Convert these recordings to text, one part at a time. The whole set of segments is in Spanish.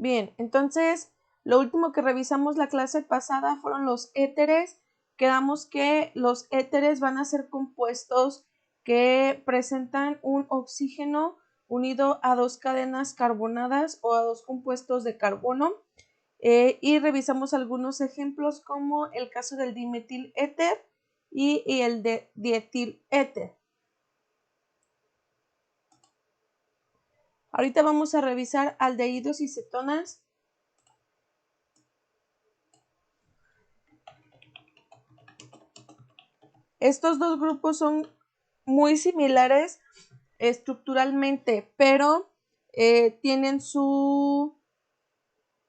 Bien, entonces lo último que revisamos la clase pasada fueron los éteres. Quedamos que los éteres van a ser compuestos que presentan un oxígeno unido a dos cadenas carbonadas o a dos compuestos de carbono. Y revisamos algunos ejemplos como el caso del dimetiléter y el de dietiléter. Ahorita vamos a revisar aldehídos y cetonas. Estos dos grupos son muy similares estructuralmente, pero tienen su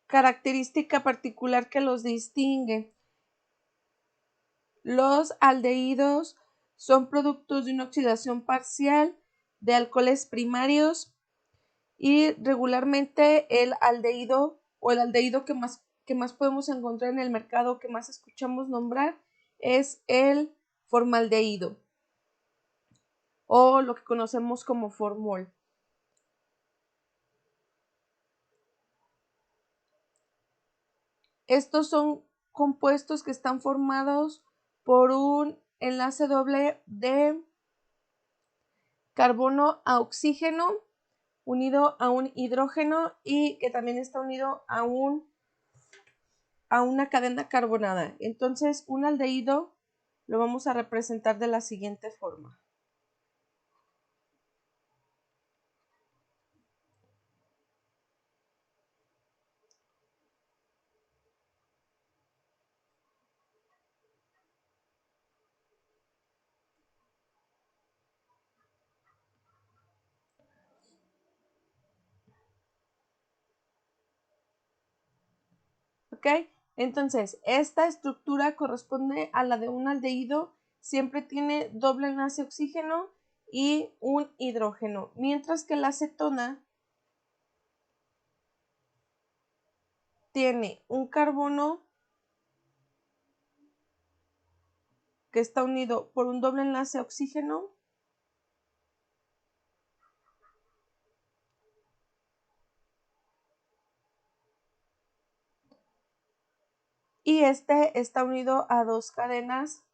característica particular que los distingue. Los aldehídos son productos de una oxidación parcial de alcoholes primarios y regularmente el aldehído o el aldehído que más podemos encontrar en el mercado, que más escuchamos nombrar, es el formaldehído o lo que conocemos como formol. Estos son compuestos que están formados por un enlace doble de carbono a oxígeno unido a un hidrógeno y que también está unido a una cadena carbonada. Entonces, un aldehído lo vamos a representar de la siguiente forma. ¿Ok? Entonces, esta estructura corresponde a la de un aldehído, siempre tiene doble enlace oxígeno y un hidrógeno, mientras que la cetona tiene un carbono que está unido por un doble enlace oxígeno y este está unido a dos cadenas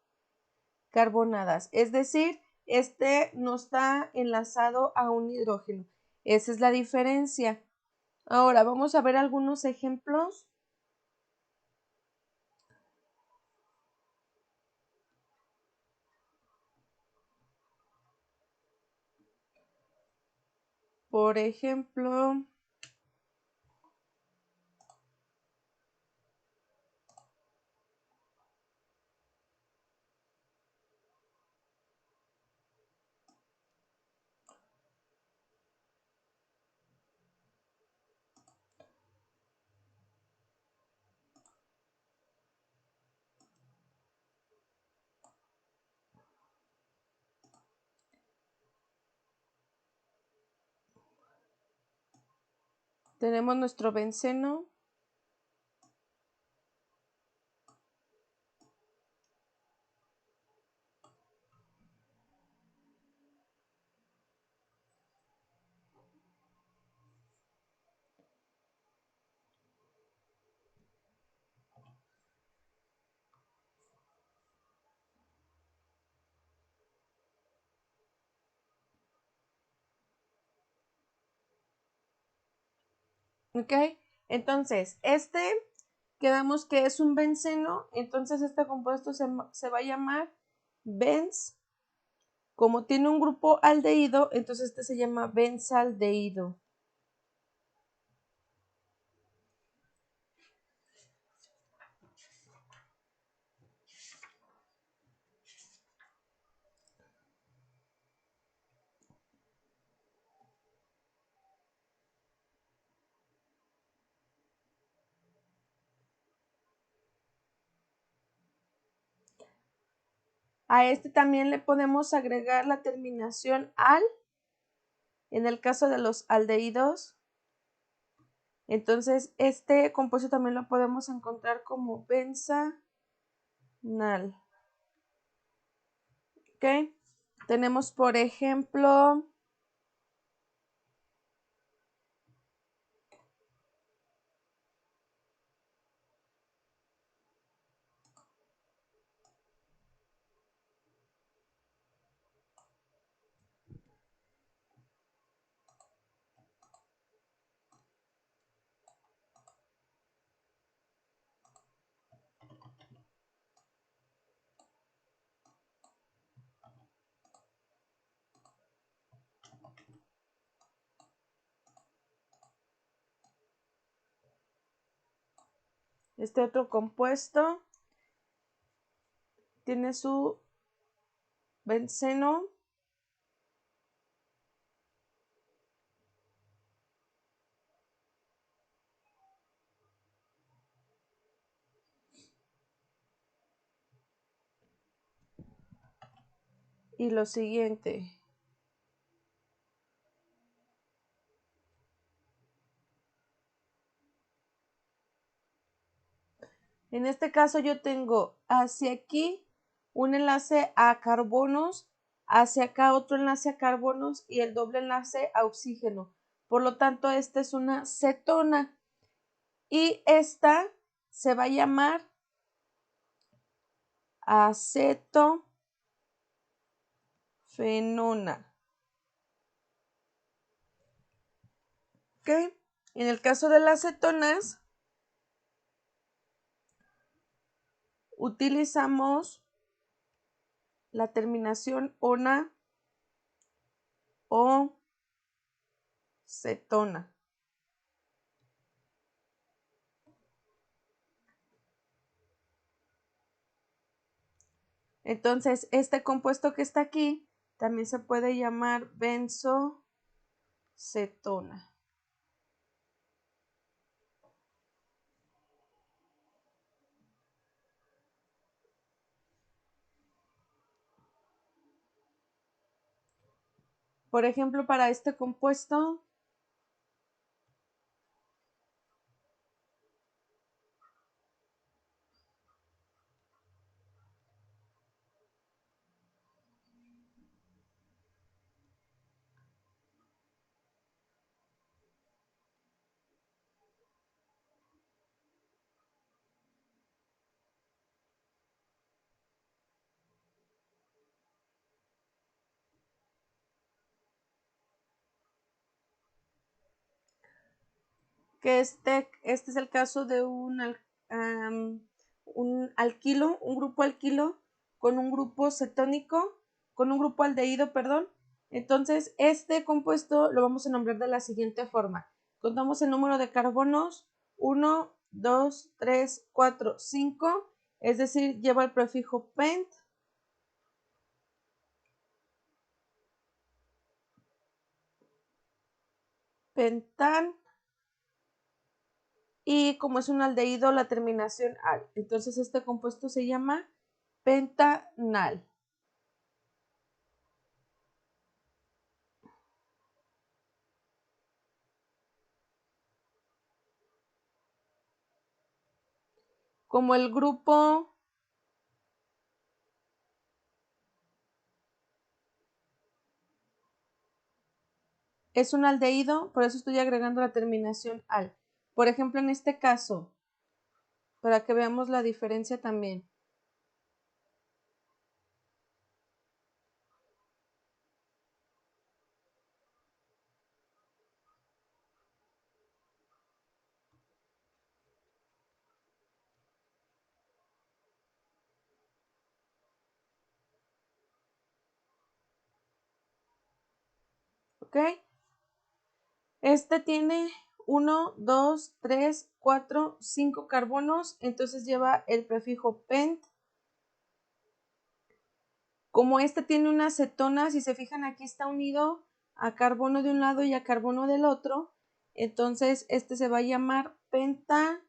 carbonadas, es decir, este no está enlazado a un hidrógeno. Esa es la diferencia. Ahora vamos a ver algunos ejemplos. Por ejemplo, tenemos nuestro benceno. ¿Ok? Entonces, quedamos que es un benceno, entonces este compuesto se va a llamar benz. Como tiene un grupo aldehído, entonces este se llama benzaldehído. A este también le podemos agregar la terminación al, en el caso de los aldehídos. Entonces, este compuesto también lo podemos encontrar como benzanal. ¿Ok? Tenemos, por ejemplo, Este otro compuesto tiene su benceno y lo siguiente. En este caso yo tengo hacia aquí un enlace a carbonos, hacia acá otro enlace a carbonos y el doble enlace a oxígeno. Por lo tanto, esta es una cetona y esta se va a llamar acetofenona. ¿Ok? En el caso de las cetonas, utilizamos la terminación ona o cetona. Entonces, este compuesto que está aquí también se puede llamar benzocetona. Por ejemplo, para este compuesto, que este es el caso de un alquilo, un grupo alquilo con un grupo cetónico, con un grupo aldehído, perdón. Entonces, este compuesto lo vamos a nombrar de la siguiente forma. Contamos el número de carbonos, 1, 2, 3, 4, 5, es decir, lleva el prefijo pent. Pentan. Y como es un aldehído, la terminación al. Entonces, este compuesto se llama pentanal. Como el grupo es un aldehído, por eso estoy agregando la terminación al. Por ejemplo, en este caso, para que veamos la diferencia también. ¿Ok? Este tiene 1, 2, 3, 4, 5 carbonos, entonces lleva el prefijo pent. Como este tiene una cetona, si se fijan aquí está unido a carbono de un lado y a carbono del otro, entonces este se va a llamar pentanona.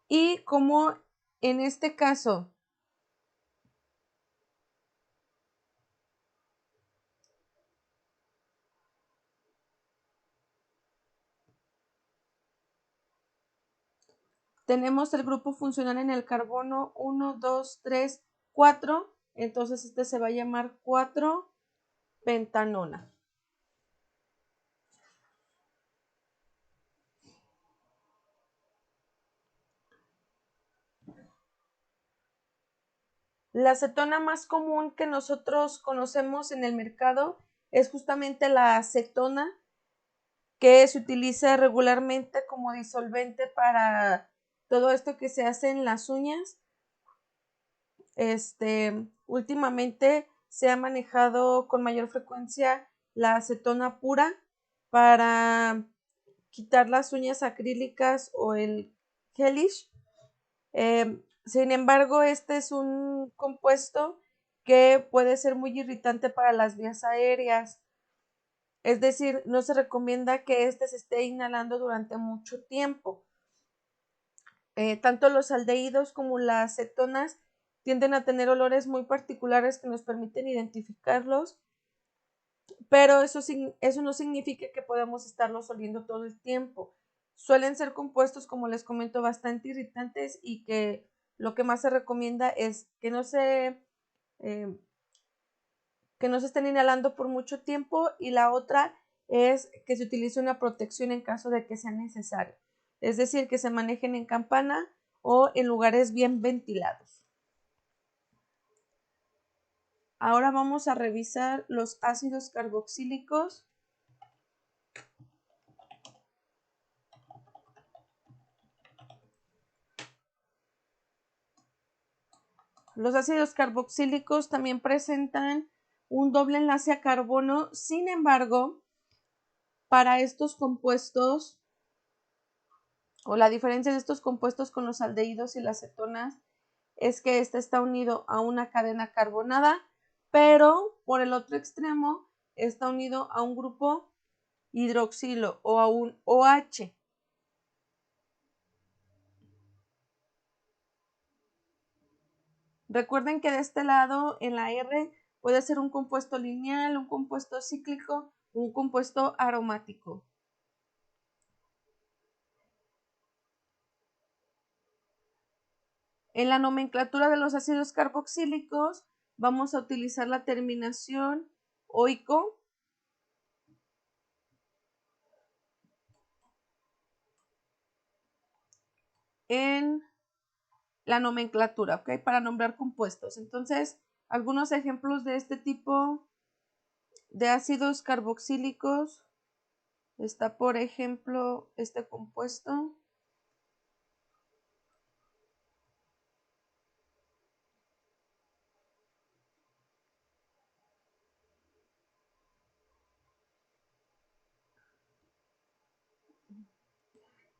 Y como en este caso tenemos el grupo funcional en el carbono 1, 2, 3, 4, entonces este se va a llamar 4-pentanona. La acetona más común que nosotros conocemos en el mercado es justamente la acetona, que se utiliza regularmente como disolvente para todo esto que se hace en las uñas. Últimamente se ha manejado con mayor frecuencia la acetona pura para quitar las uñas acrílicas o el gelish. Sin embargo, este es un compuesto que puede ser muy irritante para las vías aéreas. Es decir, no se recomienda que este se esté inhalando durante mucho tiempo. Tanto los aldehídos como las cetonas tienden a tener olores muy particulares que nos permiten identificarlos, pero eso no significa que podamos estarlos oliendo todo el tiempo. Suelen ser compuestos, como les comento, bastante irritantes y que lo que más se recomienda es que no se estén inhalando por mucho tiempo, y la otra es que se utilice una protección en caso de que sea necesario. Es decir, que se manejen en campana o en lugares bien ventilados. Ahora vamos a revisar los ácidos carboxílicos. Los ácidos carboxílicos también presentan un doble enlace a carbono. Sin embargo, para estos compuestos, o la diferencia de estos compuestos con los aldehídos y las cetonas, es que este está unido a una cadena carbonada, pero por el otro extremo está unido a un grupo hidroxilo o a un OH. Recuerden que de este lado, en la R, puede ser un compuesto lineal, un compuesto cíclico, un compuesto aromático. En la nomenclatura de los ácidos carboxílicos vamos a utilizar la terminación oico en la nomenclatura, ¿ok? Para nombrar compuestos. Entonces, algunos ejemplos de este tipo de ácidos carboxílicos está, por ejemplo, este compuesto.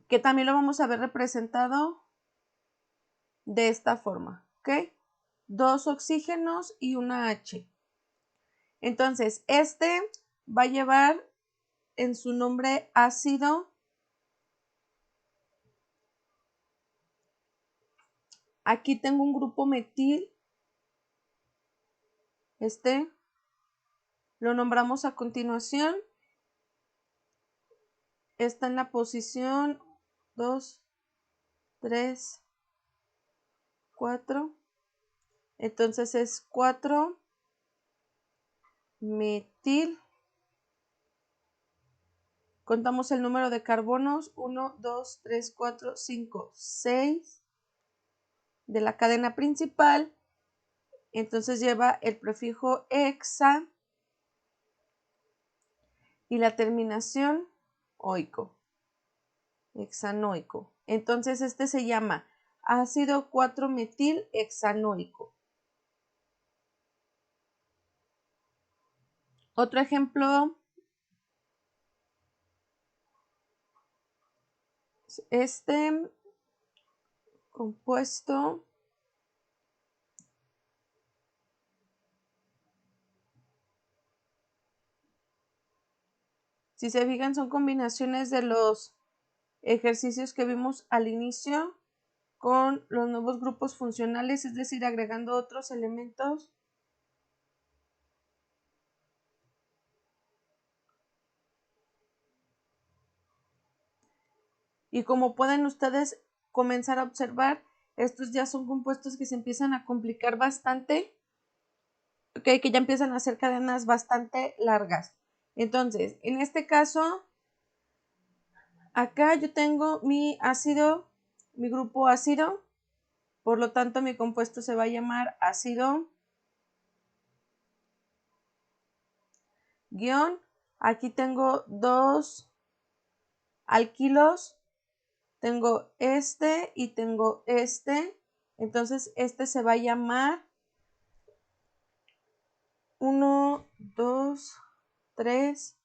Que también lo vamos a ver representado de esta forma, ¿ok? 2 oxígenos y una H. Entonces, este va a llevar en su nombre ácido. Aquí tengo un grupo metil. Este lo nombramos a continuación. Está en la posición 2, 3, 4. Entonces es 4 metil. Contamos el número de carbonos: 1, 2, 3, 4, 5, 6 de la cadena principal. Entonces lleva el prefijo hexa y la terminación oico, hexanoico. Entonces este se llama ácido 4-metil hexanoico. Otro ejemplo, este compuesto si se fijan, son combinaciones de los ejercicios que vimos al inicio con los nuevos grupos funcionales, es decir, agregando otros elementos. Y como pueden ustedes comenzar a observar, estos ya son compuestos que se empiezan a complicar bastante, ¿okay? Que ya empiezan a ser cadenas bastante largas. Entonces, en este caso, acá yo tengo mi ácido, mi grupo ácido, por lo tanto mi compuesto se va a llamar ácido guión. Aquí tengo 2 alquilos, tengo este y tengo este. Entonces este se va a llamar 1, 2, 3,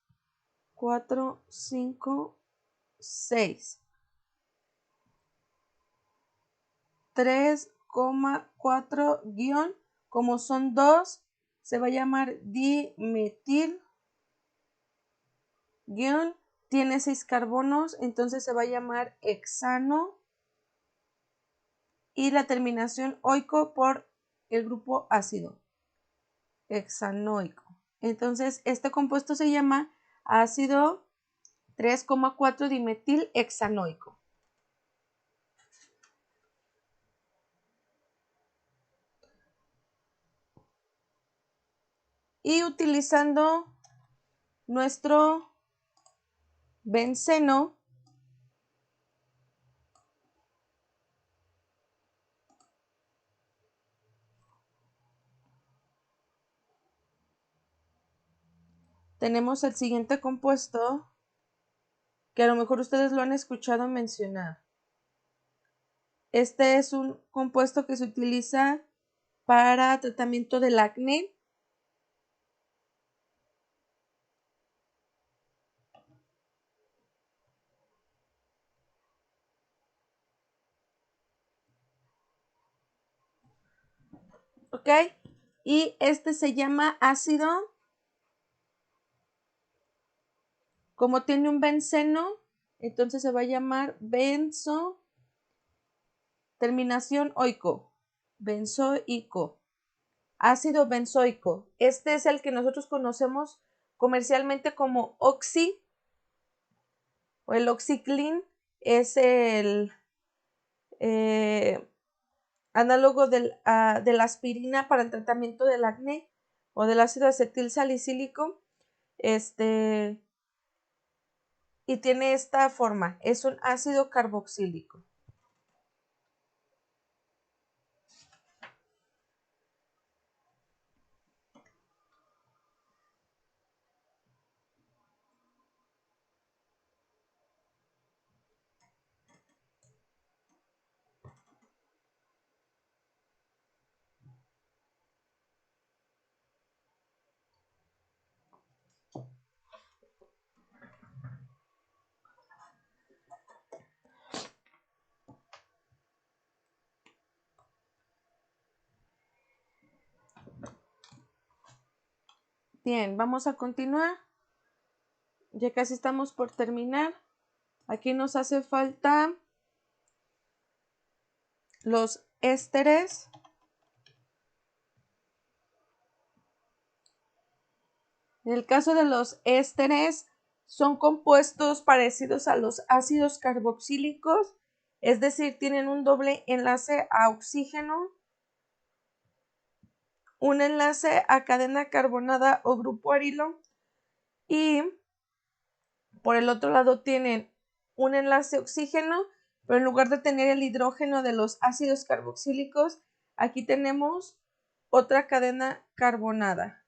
4, 5, 6. 3,4 guión, como son 2, se va a llamar dimetil guión, tiene 6 carbonos, entonces se va a llamar hexano, y la terminación oico por el grupo ácido, hexanoico. Entonces este compuesto se llama ácido 3,4 dimetil hexanoico. Y utilizando nuestro benceno, tenemos el siguiente compuesto que a lo mejor ustedes lo han escuchado mencionar. Este es un compuesto que se utiliza para tratamiento del acné. ¿Ok? Y este se llama ácido, como tiene un benceno, entonces se va a llamar benzo, terminación oico, benzoico, ácido benzoico. Este es el que nosotros conocemos comercialmente como oxi, o el oxiclin, es el análogo de la aspirina para el tratamiento del acné, o del ácido acetil salicílico. Y tiene esta forma, es un ácido carboxílico. Bien, vamos a continuar. Ya casi estamos por terminar. Aquí nos hace falta los ésteres. En el caso de los ésteres, son compuestos parecidos a los ácidos carboxílicos, es decir, tienen un doble enlace a oxígeno, un enlace a cadena carbonada o grupo arilo, y por el otro lado tienen un enlace oxígeno, pero en lugar de tener el hidrógeno de los ácidos carboxílicos, aquí tenemos otra cadena carbonada.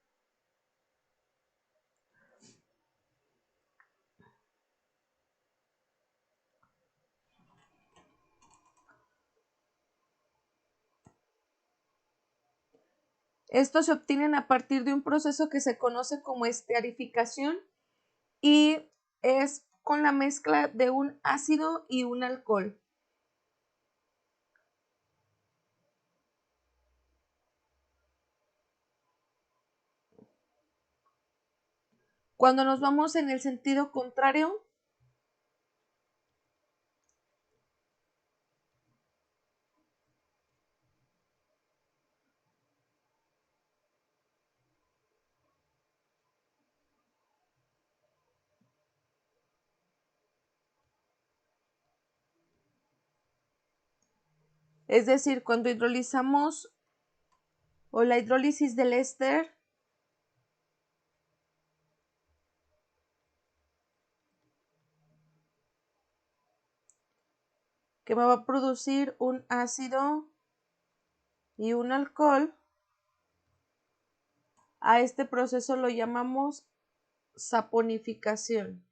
Estos se obtienen a partir de un proceso que se conoce como esterificación, y es con la mezcla de un ácido y un alcohol. Cuando nos vamos en el sentido contrario, es decir, cuando hidrolizamos, o la hidrólisis del éster, que va a producir un ácido y un alcohol, a este proceso lo llamamos saponificación.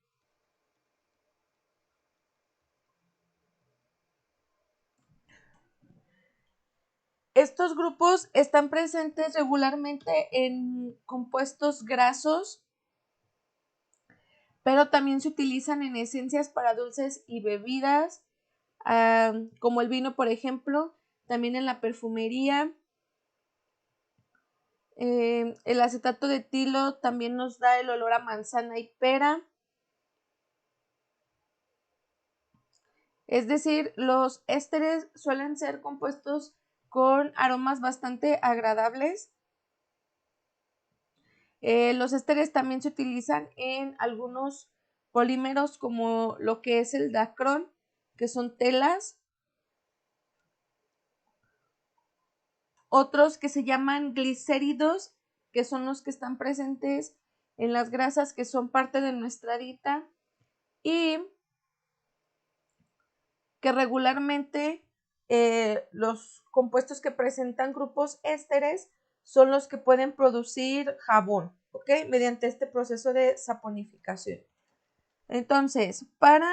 Estos grupos están presentes regularmente en compuestos grasos, pero también se utilizan en esencias para dulces y bebidas, como el vino, por ejemplo, también en la perfumería. El acetato de etilo también nos da el olor a manzana y pera. Es decir, los ésteres suelen ser compuestos con aromas bastante agradables. Los ésteres también se utilizan en algunos polímeros como lo que es el dacrón, que son telas. Otros que se llaman glicéridos, que son los que están presentes en las grasas que son parte de nuestra dieta y que regularmente los compuestos que presentan grupos ésteres son los que pueden producir jabón, ¿ok? Mediante este proceso de saponificación. Entonces, para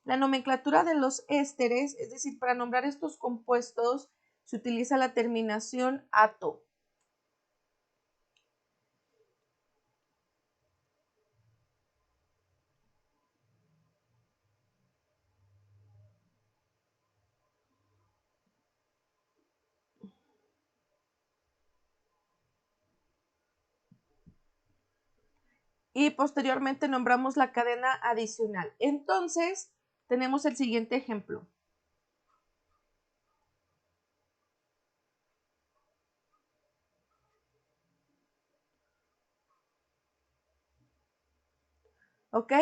la nomenclatura de los ésteres, es decir, para nombrar estos compuestos, se utiliza la terminación ato. Y posteriormente nombramos la cadena adicional. Entonces, tenemos el siguiente ejemplo. ¿Ok?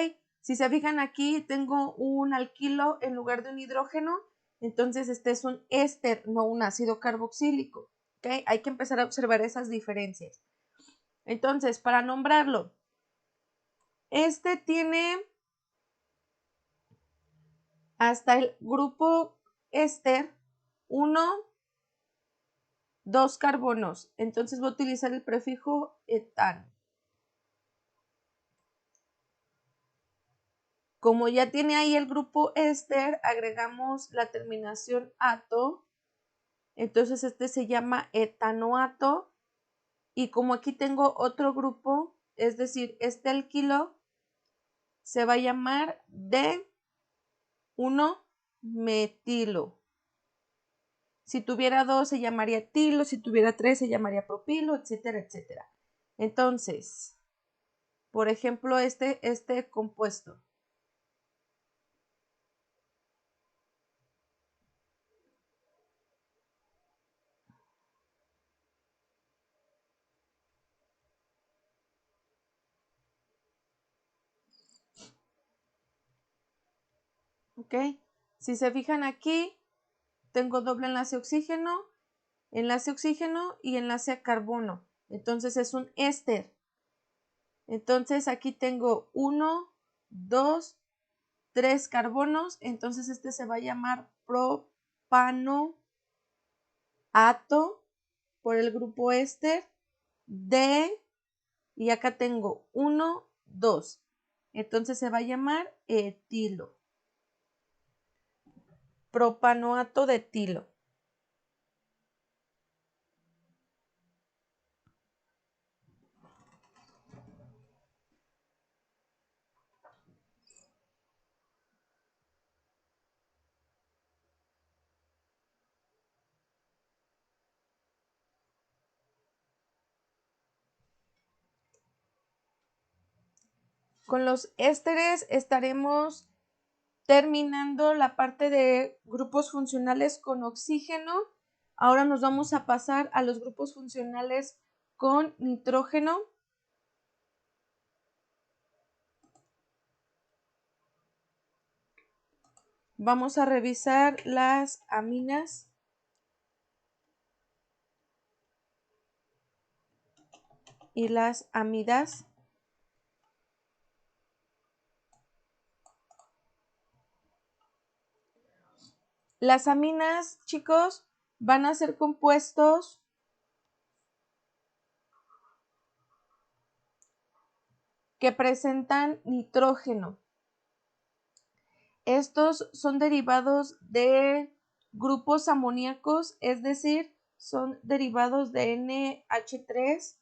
Si se fijan aquí, tengo un alquilo en lugar de un hidrógeno, entonces este es un éster, no un ácido carboxílico. ¿Ok? Hay que empezar a observar esas diferencias. Entonces, para nombrarlo, este tiene hasta el grupo éster 1, 2 carbonos. Entonces voy a utilizar el prefijo etano. Como ya tiene ahí el grupo éster, agregamos la terminación ato. Entonces este se llama etanoato. Y como aquí tengo otro grupo, es decir, este alquilo se va a llamar D1-metilo. Si tuviera 2 se llamaría etilo, si tuviera 3 se llamaría propilo, etcétera, etcétera. Entonces, por ejemplo, este compuesto. ¿Ok? Si se fijan aquí, tengo doble enlace oxígeno y enlace a carbono. Entonces es un éster. Entonces aquí tengo 1, 2, 3 carbonos. Entonces este se va a llamar propanoato por el grupo éster de, y acá tengo 1, 2. Entonces se va a llamar etilo. Propanoato de etilo. Con los ésteres estaremos terminando la parte de grupos funcionales con oxígeno. Ahora nos vamos a pasar a los grupos funcionales con nitrógeno. Vamos a revisar las aminas. Y las amidas. Las aminas, chicos, van a ser compuestos que presentan nitrógeno. Estos son derivados de grupos amoníacos, es decir, son derivados de NH3.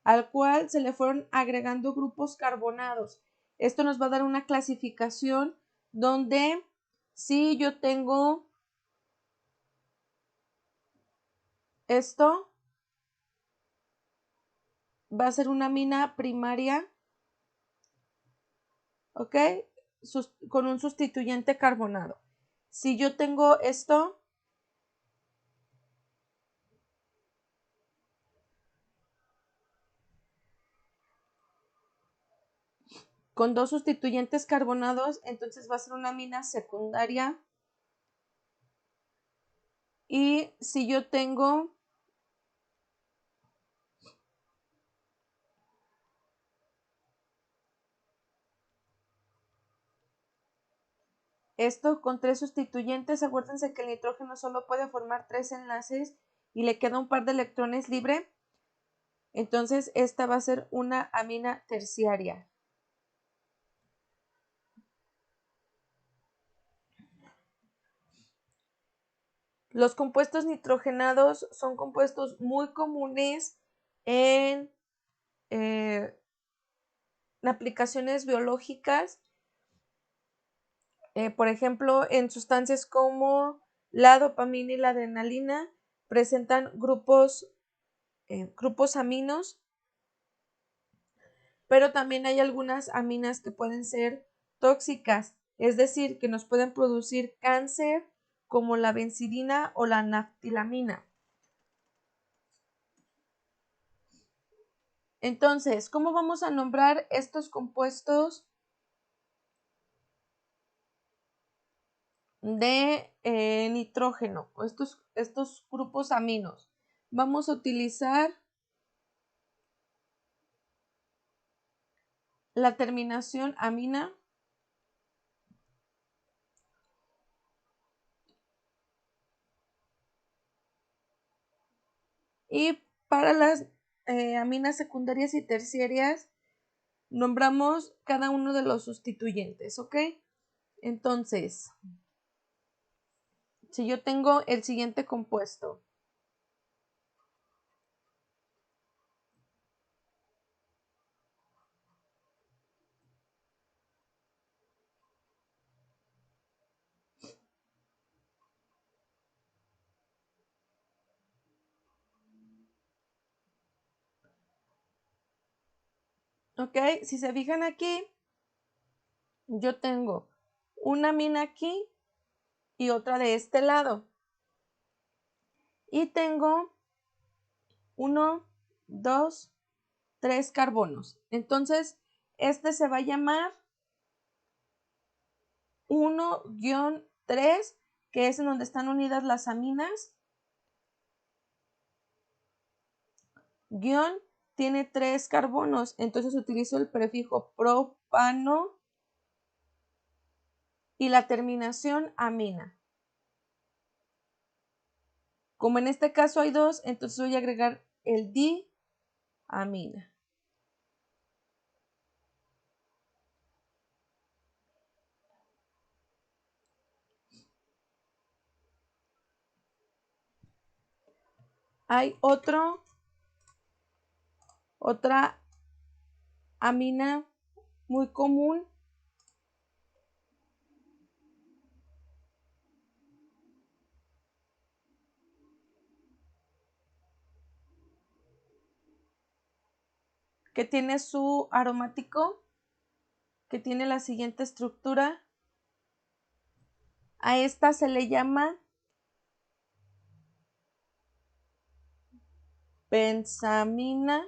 al cual se le fueron agregando grupos carbonados. Esto nos va a dar una clasificación donde si yo tengo esto, va a ser una amina primaria, ¿ok? Con un sustituyente carbonado. Si yo tengo esto, con dos sustituyentes carbonados, entonces va a ser una amina secundaria. Y si yo tengo esto con tres sustituyentes, acuérdense que el nitrógeno solo puede formar 3 enlaces y le queda un par de electrones libre. Entonces esta va a ser una amina terciaria. Los compuestos nitrogenados son compuestos muy comunes en aplicaciones biológicas. Por ejemplo, en sustancias como la dopamina y la adrenalina presentan grupos aminos, pero también hay algunas aminas que pueden ser tóxicas, es decir, que nos pueden producir cáncer, como la benzidina o la naftilamina. Entonces, ¿cómo vamos a nombrar estos compuestos de nitrógeno, o estos grupos aminos? Vamos a utilizar la terminación amina y para las aminas secundarias y terciarias nombramos cada uno de los sustituyentes, ¿ok? Entonces, si yo tengo el siguiente compuesto, ¿ok? Si se fijan aquí, yo tengo una amina aquí y otra de este lado. Y tengo 1, 2, 3 carbonos. Entonces, este se va a llamar 1-3, que es en donde están unidas las aminas. Guión tiene 3 carbonos, entonces utilizo el prefijo propano y la terminación amina. Como en este caso hay 2, entonces voy a agregar el diamina. Hay otra amina muy común que tiene su aromático, que tiene la siguiente estructura. A esta se le llama benzamina,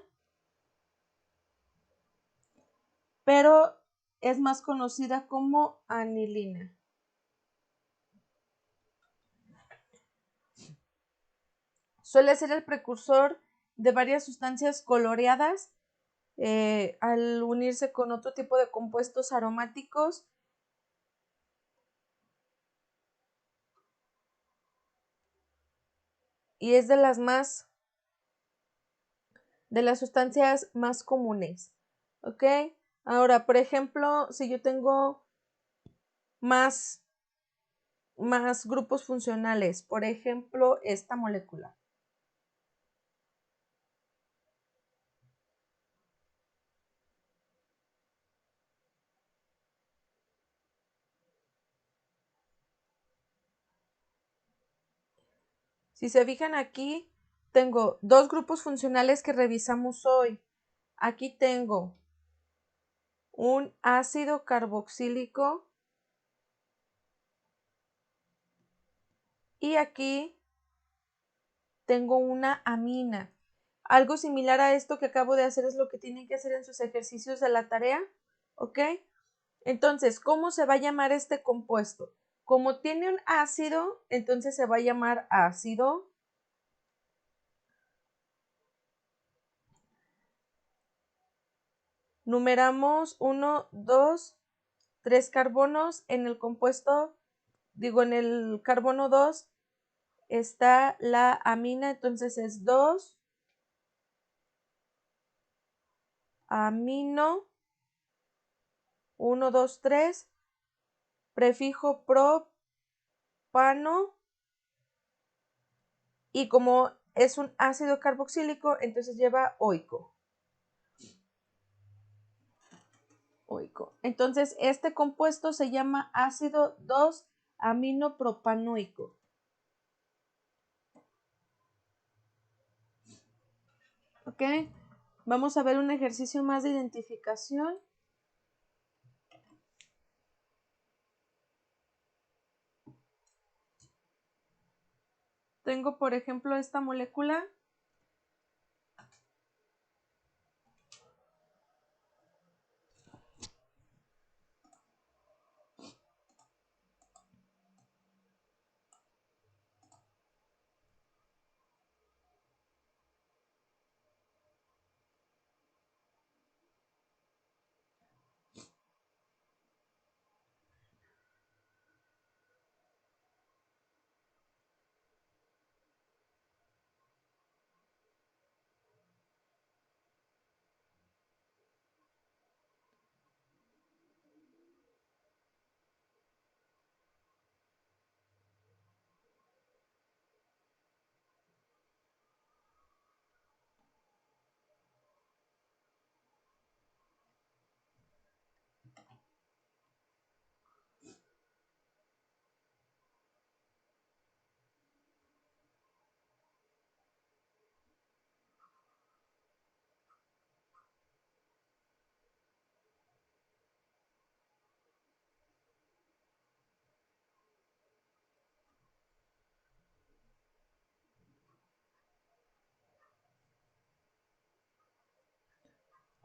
pero es más conocida como anilina. Suele ser el precursor de varias sustancias coloreadas al unirse con otro tipo de compuestos aromáticos. Y es de las sustancias más comunes. ¿Ok? Ahora, por ejemplo, si yo tengo más grupos funcionales, por ejemplo, esta molécula. Si se fijan aquí, tengo dos grupos funcionales que revisamos hoy. Aquí tengo un ácido carboxílico y aquí tengo una amina. Algo similar a esto que acabo de hacer es lo que tienen que hacer en sus ejercicios de la tarea, ¿ok? Entonces, ¿cómo se va a llamar este compuesto? Como tiene un ácido, entonces se va a llamar ácido. Numeramos 1, 2, 3 carbonos. En el compuesto, en el carbono 2 está la amina, entonces es 2 amino 1, 2, 3, prefijo propano, y como es un ácido carboxílico, entonces lleva oico. Entonces, este compuesto se llama ácido 2-aminopropanoico. ¿Ok? Vamos a ver un ejercicio más de identificación. Tengo, por ejemplo, esta molécula.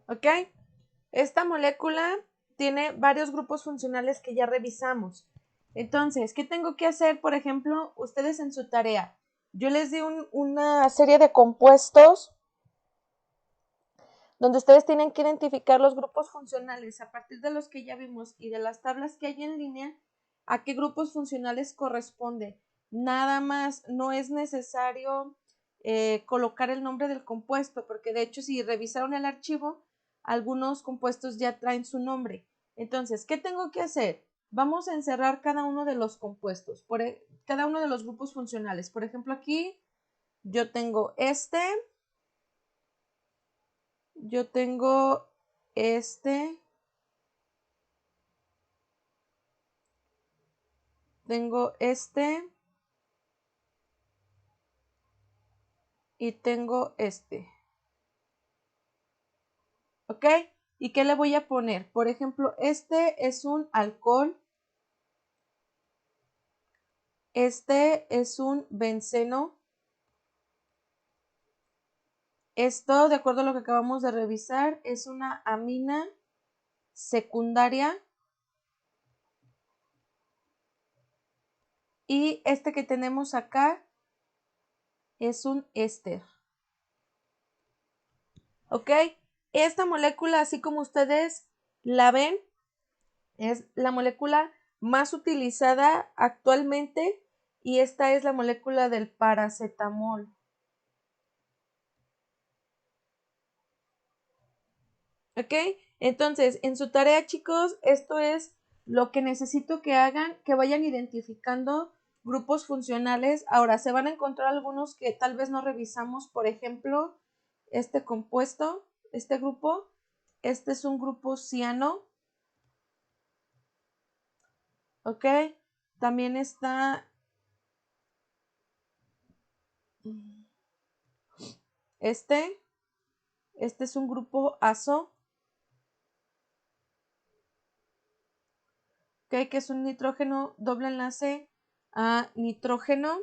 ¿Ok? Esta molécula tiene varios grupos funcionales que ya revisamos. Entonces, ¿qué tengo que hacer? Por ejemplo, ustedes en su tarea. Yo les di una serie de compuestos donde ustedes tienen que identificar los grupos funcionales a partir de los que ya vimos y de las tablas que hay en línea, a qué grupos funcionales corresponde. Nada más, no es necesario colocar el nombre del compuesto, porque de hecho si revisaron el archivo, algunos compuestos ya traen su nombre. Entonces, ¿qué tengo que hacer? Vamos a encerrar cada uno de los compuestos, cada uno de los grupos funcionales. Por ejemplo, aquí yo tengo yo tengo tengo y tengo ¿ok? ¿Y qué le voy a poner? Por ejemplo, este es un alcohol, este es un benceno, esto, de acuerdo a lo que acabamos de revisar, es una amina secundaria, y este que tenemos acá es un éster. ¿Ok? Esta molécula, así como ustedes la ven, es la molécula más utilizada actualmente, y esta es la molécula del paracetamol. ¿Ok? Entonces, en su tarea, chicos, esto es lo que necesito que hagan, que vayan identificando grupos funcionales. Ahora, se van a encontrar algunos que tal vez no revisamos, por ejemplo, este compuesto, este grupo, este es un grupo ciano, ¿ok? También está Este es un grupo azo, ¿ok? Que es un nitrógeno doble enlace a nitrógeno.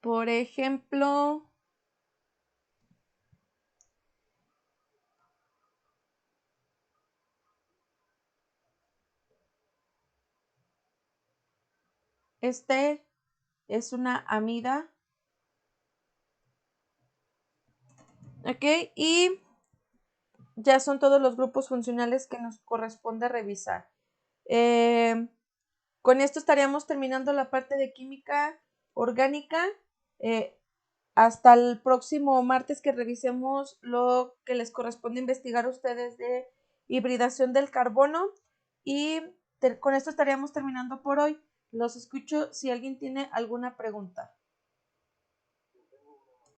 Por ejemplo, este es una amida, ¿ok? Y ya son todos los grupos funcionales que nos corresponde revisar. Con esto estaríamos terminando la parte de química orgánica. Hasta el próximo martes que revisemos lo que les corresponde investigar a ustedes de hibridación del carbono. Y con esto estaríamos terminando por hoy. Los escucho si alguien tiene alguna pregunta.